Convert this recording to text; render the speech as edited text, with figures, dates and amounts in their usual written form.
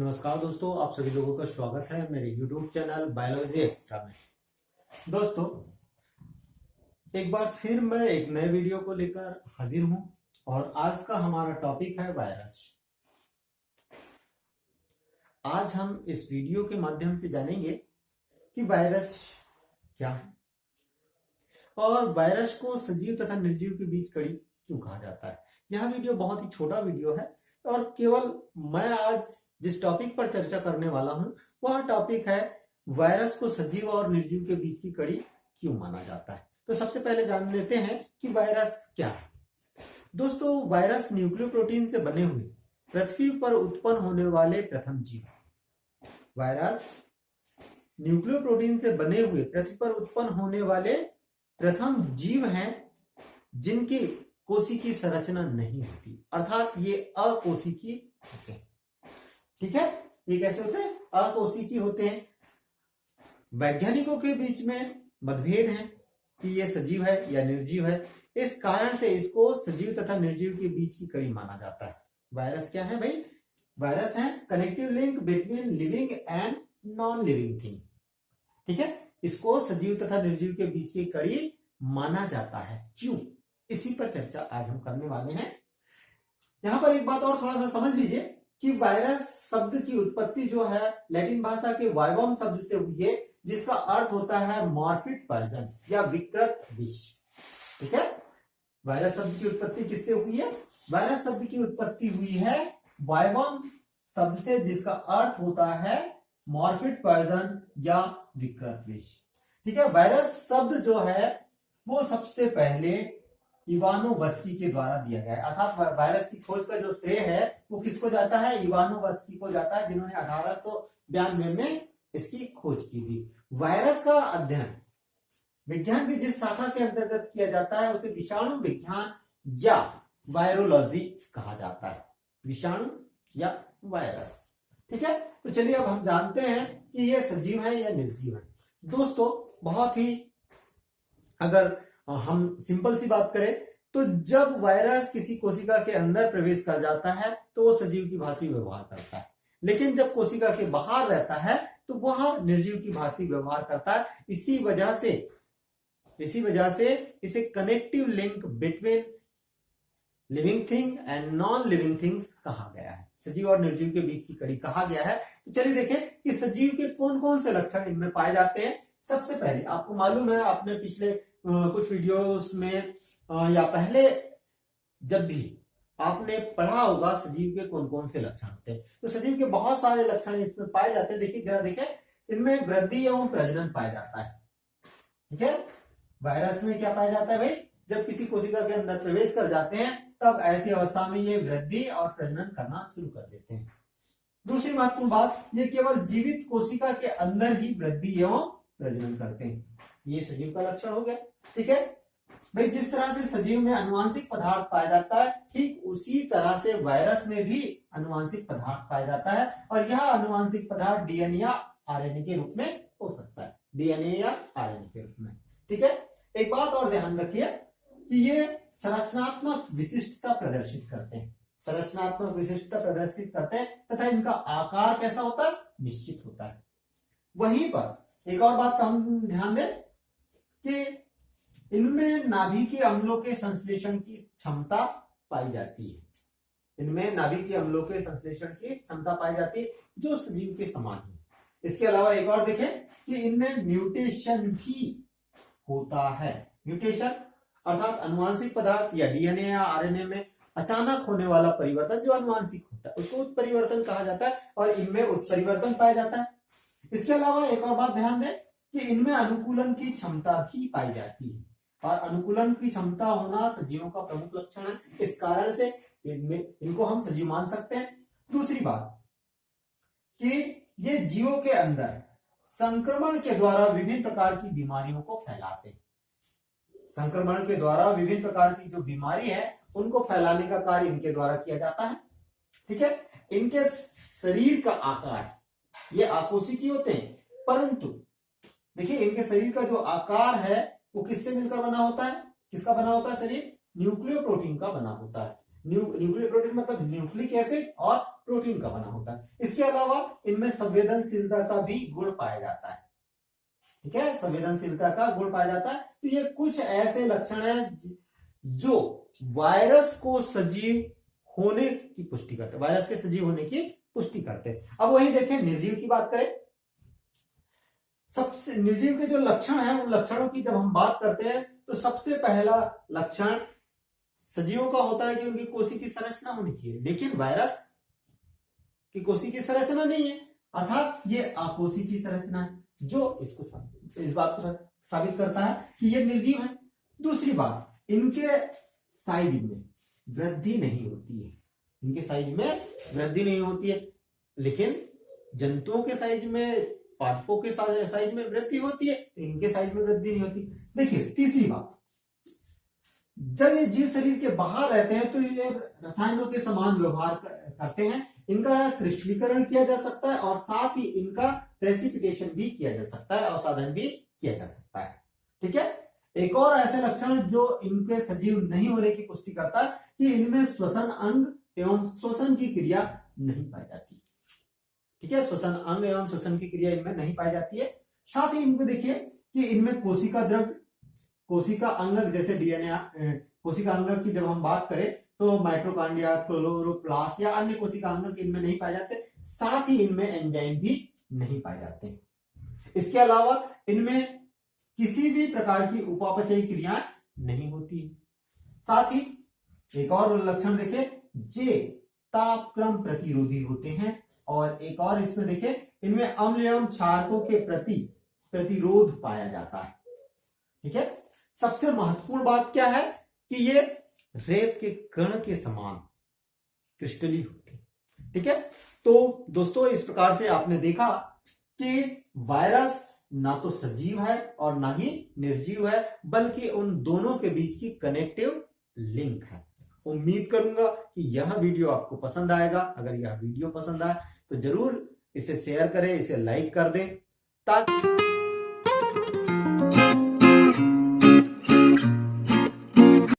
नमस्कार दोस्तों, आप सभी लोगों का स्वागत है मेरे YouTube चैनल बायोलॉजी एक्स्ट्रा में। दोस्तों, एक बार फिर मैं एक नए वीडियो को लेकर हाजिर हूं और आज का हमारा टॉपिक है वायरस। आज हम इस वीडियो के माध्यम से जानेंगे कि वायरस क्या है और वायरस को सजीव तथा निर्जीव के बीच कड़ी क्यों कहा जाता है। यह वीडियो बहुत ही छोटा वीडियो है और केवल मैं आज जिस टॉपिक पर चर्चा करने वाला हूं वह टॉपिक है वायरस को सजीव और निर्जीव के बीच की कड़ी क्यों माना जाता है। तो सबसे पहले जान लेते हैं कि वायरस क्या है। दोस्तों, वायरस न्यूक्लियोप्रोटीन से बने हुए पृथ्वी पर उत्पन्न होने वाले प्रथम जीव। वायरस न्यूक्लियोप्रोटीन से बने हुए पृथ्वी पर उत्पन्न होने वाले प्रथम जीव हैं जिनकी कोशिकीय संरचना नहीं होती, अर्थात ये अकोशिकीय होते हैं। ठीक है, ये कैसे होते हैं? अकोशिकीय होते हैं। वैज्ञानिकों के बीच में मतभेद है कि ये सजीव है या निर्जीव है। इस कारण से इसको सजीव तथा निर्जीव के बीच की कड़ी माना जाता है। वायरस क्या है भाई? वायरस है connective link between living and non living thing. ठीक है, इसको सजीव तथा निर्जीव के बीच की कड़ी माना जाता है। क्यों? इसी पर चर्चा आज हम करने वाले हैं। यहां पर एक बात और थोड़ा सा समझ लीजिए कि वायरस शब्द की उत्पत्ति जो है लैटिन भाषा के वाइवम शब्द से हुई है, जिसका अर्थ होता है मॉर्फिड पर्सन या विकृत विष। ठीक है, वायरस शब्द की उत्पत्ति किससे हुई है? वायरस शब्द की उत्पत्ति हुई है वाइवम शब्द से, जिसका अर्थ होता है मॉर्फिड पर्सन या विकृत विष। ठीक है, वायरस शब्द जो है वो सबसे पहले इवानोवस्की के द्वारा दिया गया है, अर्थात वायरस की खोज का जो श्रेय है वो किसको जाता है? इवानोवस्की को जाता है, जिन्होंने 1892 में इसकी खोज की थी। वायरस का अध्ययन विज्ञान की जिस शाखा के अंतर्गत किया जाता है उसे विषाणु विज्ञान या वायरोलॉजी कहा जाता है। विषाणु या वायरस। ठीक है, तो चलिए अब हम जानते हैं कि ये सजीव है या निर्जीव है। दोस्तों, बहुत ही अगर हम सिंपल सी बात करें तो जब वायरस किसी कोशिका के अंदर प्रवेश कर जाता है तो वो सजीव की भांति व्यवहार करता है, लेकिन जब कोशिका के बाहर रहता है तो वह निर्जीव की भांति व्यवहार करता है। इसी वजह से इसे connective link between living thing and non living things कहा गया है। सजीव और निर्जीव के बीच की कड़ी कहा गया है। तो चलिए देखें कि सजीव के कौन कौन से लक्षण इनमें पाए जाते हैं। सबसे पहले आपको मालूम है, आपने पिछले कुछ वीडियोस में या पहले जब भी आपने पढ़ा होगा सजीव के कौन कौन से लक्षण होते हैं। तो सजीव के बहुत सारे लक्षण इसमें पाए जाते हैं। देखिए, जरा देखें, इनमें वृद्धि एवं प्रजनन पाया जाता है। ठीक है, वायरस में क्या पाया जाता है भाई? जब किसी कोशिका के अंदर प्रवेश कर जाते हैं तब ऐसी अवस्था में ये वृद्धि और प्रजनन करना शुरू कर देते हैं। दूसरी महत्वपूर्ण बात, ये केवल जीवित कोशिका के अंदर ही वृद्धि एवं प्रजनन करते हैं। ये सजीव का लक्षण हो गया। ठीक है भाई, जिस तरह से सजीव में अनुवांशिक पदार्थ पाया जाता है, ठीक उसी तरह से वायरस में भी अनुवांशिक पदार्थ पाया जाता है और यह अनुवांशिक पदार्थ डीएनए या आरएनए के रूप में हो सकता है। डीएनए या आरएनए के रूप में। ठीक है, एक बात और ध्यान रखिए कि ये संरचनात्मक विशिष्टता प्रदर्शित करते हैं। संरचनात्मक विशिष्टता प्रदर्शित करते हैं तथा इनका आकार कैसा होता है? निश्चित होता है। वहीं पर एक और बात हम ध्यान दें कि इनमें नाभिकीय अम्लों के संश्लेषण की क्षमता पाई जाती है। इनमें नाभिकीय अम्लों के संश्लेषण की क्षमता पाई जाती है जो सजीव के समान है। इसके अलावा एक और देखें कि इनमें म्यूटेशन भी होता है। म्यूटेशन अर्थात अनुवांशिक पदार्थ या डीएनए या आरएनए में अचानक होने वाला परिवर्तन जो अनुवांशिक होता है उसको उत्परिवर्तन कहा जाता है और इनमें उत्परिवर्तन पाया जाता है। इसके अलावा एक और बात ध्यान दें कि इनमें अनुकूलन की क्षमता भी पाई जाती है और अनुकूलन की क्षमता होना सजीवों का प्रमुख लक्षण है। इस कारण से इनको हम सजीव मान सकते हैं। दूसरी बात कि ये जीवों के अंदर संक्रमण के द्वारा विभिन्न प्रकार की बीमारियों को फैलाते हैं। संक्रमण के द्वारा विभिन्न प्रकार की जो बीमारी है उनको फैलाने का कार्य इनके द्वारा किया जाता है। ठीक है, इनके शरीर का आकार ये आकोशिकीय होते हैं, परंतु देखिए इनके शरीर का जो आकार है वो किससे मिलकर बना होता है? किसका बना होता है शरीर? न्यूक्लियोप्रोटीन का बना होता है। न्यूक्लियोप्रोटीन मतलब न्यूक्लिक एसिड और प्रोटीन का बना होता है। इसके अलावा इनमें संवेदनशीलता का भी गुण पाया जाता है। ठीक है, संवेदनशीलता का गुण पाया जाता है। तो ये कुछ ऐसे लक्षण हैं जो वायरस को सजीव होने की पुष्टि करते हैं, वायरस के सजीव होने की पुष्टि करते हैं। अब वही देखें, निर्जीव की बात करें, सबसे निर्जीव के जो लक्षण हैं उन लक्षणों की जब हम बात करते हैं तो सबसे पहला लक्षण सजीवों का होता है कि उनकी कोशिकी संरचना होनी चाहिए, लेकिन वायरस की कोशिकी संरचना नहीं है, अर्थात ये अकोशिकी संरचना है, जो इसको इस बात को साबित करता है कि ये निर्जीव है। दूसरी बात, इनके साइज में वृद्धि नहीं होती है, इनके साइज में वृद्धि नहीं होती है, लेकिन जंतुओं के साइज में, पादपों के साइज में वृद्धि होती है, इनके साइज में वृद्धि नहीं होती। देखिए तीसरी बात, जब ये जीव शरीर के बाहर रहते हैं तो ये रसायनों के समान व्यवहार करते हैं, इनका क्रिस्टलीकरण किया जा सकता है और साथ ही इनका प्रेसिपिटेशन भी किया जा सकता है, अवसादन भी किया जा सकता है। ठीक है, एक और ऐसे लक्षण जो इनके सजीव नहीं होने की पुष्टि करता है कि इनमें श्वसन अंग एवं श्वसन की क्रिया नहीं पाई जाती। ठीक है, श्वसन अंग एवं श्वसन की क्रिया इनमें नहीं पाई जाती है। साथ ही इनमें देखिए कि इनमें कोशिका द्रव्य, कोशिका अंगक जैसे डीएनए, कोशिका अंगक की जब हम बात करें तो माइटोकॉन्ड्रिया, क्लोरोप्लास्ट या अन्य कोशिका अंगक इनमें नहीं पाए जाते। साथ ही इनमें एंजाइम भी नहीं पाए जाते। इसके अलावा इनमें किसी भी प्रकार की उपापचयी क्रिया नहीं होती। साथ ही एक और लक्षण देखें, जे तापक्रम प्रतिरोधी होते हैं, और एक और इसमें देखें, इनमें अम्ल एवं क्षारकों के प्रति प्रतिरोध पाया जाता है। ठीक है, सबसे महत्वपूर्ण बात क्या है कि ये रेत के कण के समान क्रिस्टली होते हैं। ठीक है, तो दोस्तों इस प्रकार से आपने देखा कि वायरस ना तो सजीव है और ना ही निर्जीव है, बल्कि उन दोनों के बीच की कनेक्टिव लिंक है। उम्मीद करूंगा कि यह वीडियो आपको पसंद आएगा। अगर यह वीडियो पसंद आए तो जरूर इसे शेयर करें, इसे लाइक कर दें, ताकि